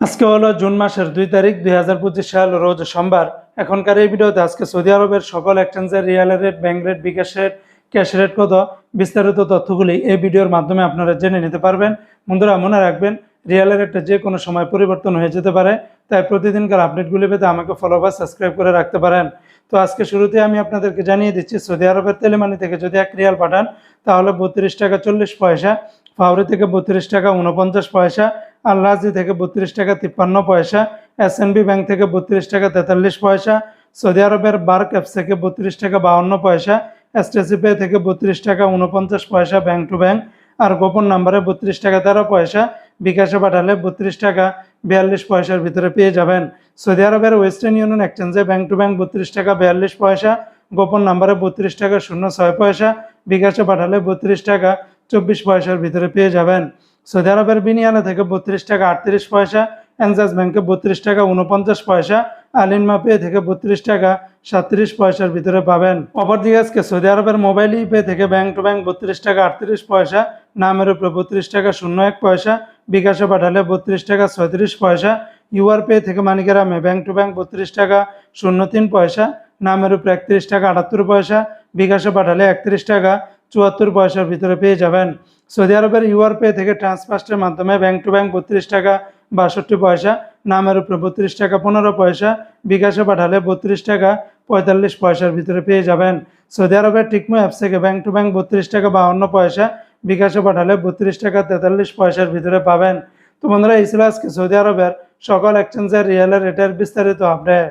আজকে হলো জুন মাসের 2 তারিখ 2025 সাল রোজ সোমবার। এখনকার এই ভিডিওতে আজকে সৌদি আরবের সকল এক্সচেঞ্জের রিয়াল রেট, ব্যাংক রেট, বিকাশ রেট, ক্যাশ রেট কত বিস্তারিত তথ্যগুলি এই ভিডিওর মাধ্যমে আপনারা জেনে নিতে পারবেন। বন্ধুরা মনে রাখবেন, রিয়াল রেটটা যে কোনো সময় পরিবর্তন হয়ে যেতে পারে, তাই প্রতিদিনকার আপডেটগুলি পেতে আমাকে ফলো বা সাবস্ক্রাইব করে রাখতে পারেন। তো আজকে শুরুতে আমি আপনাদেরকে জানিয়ে দিচ্ছি, সৌদি আরবের তেলেমানি থেকে যদি 1 রিয়াল পাঠান তাহলে 32 টাকা 40 পয়সা, ফাউরি থেকে 32 টাকা 49 পয়সা, আল রাজি থেকে 32 টাকা 53 পয়সা, এসএনবি ব্যাংক থেকে 32 টাকা 43 পয়সা, সৌদি আরবের বার্ক অ্যাপস থেকে 32 টাকা 52 পয়সা, এসটিসি পে থেকে 32 টাকা 49 পয়সা ব্যাংক টু ব্যাংক, আর গোপন নাম্বারে 32 টাকা 13 পয়সা, বিকাশে পাঠালে 32 টাকা 42 পয়সার ভিতরে পেয়ে যাবেন। সৌদি আরবের ওয়েস্টার্ন ইউনিয়ন এক্সচেঞ্জে ব্যাংক টু ব্যাংক 32 টাকা 42 পয়সা, গোপন নাম্বারে 32 টাকা 06 পয়সা, বিকাশে পাঠালে 32 টাকা 24 পয়সার ভিতরে পেয়ে যাবেন। সৌদি আরবের বিনিয়ানা থেকে 32 টাকা 38 পয়সা, এনজাস ব্যাংকে 32 টাকা 49 পয়সা, আলিনমা পে থেকে 32 টাকা 37 পয়সার ভিতরে পাবেন। অপরদিকে আজকে সৌদি আরবের মোবাইল পে থেকে ব্যাংক টু ব্যাংক 32 টাকা 38 পয়সা, নামের উপরে 32 টাকা 01 পয়সা, বিকাশে পাঠালে 32 টাকা 36 পয়সা, ইউআর পে থেকে মানিকেরামে ব্যাংক টু ব্যাংক 32 টাকা 03 পয়সা, নামের উপরে 31 টাকা 78 পয়সা, বিকাশে পাঠালে 31 টাকা 74 পয়সার ভিতরে পেয়ে যাবেন। সৌদি আরবের ইউআর পে থেকে ট্রান্সফার্স্টের মাধ্যমে ব্যাংক টু ব্যাংক 32 টাকা 62 পয়সা, নামের উপরে 32 টাকা 15 পয়সা, বিকাশে পাঠালে 32 টাকা 45 পয়সার ভিতরে পেয়ে যাবেন। সৌদি আরবের টিকমো অ্যাপস থেকে ব্যাংক টু ব্যাংক 32 টাকা 52 পয়সা, বিকাশে পাঠালে 32 টাকা 43 পয়সার ভিতরে পাবেন। তো বন্ধুরা, এই ছিল আজকে সৌদি আরবের সকল এক্সচেঞ্জের রিয়াল রেটের বিস্তারিত আপডেট।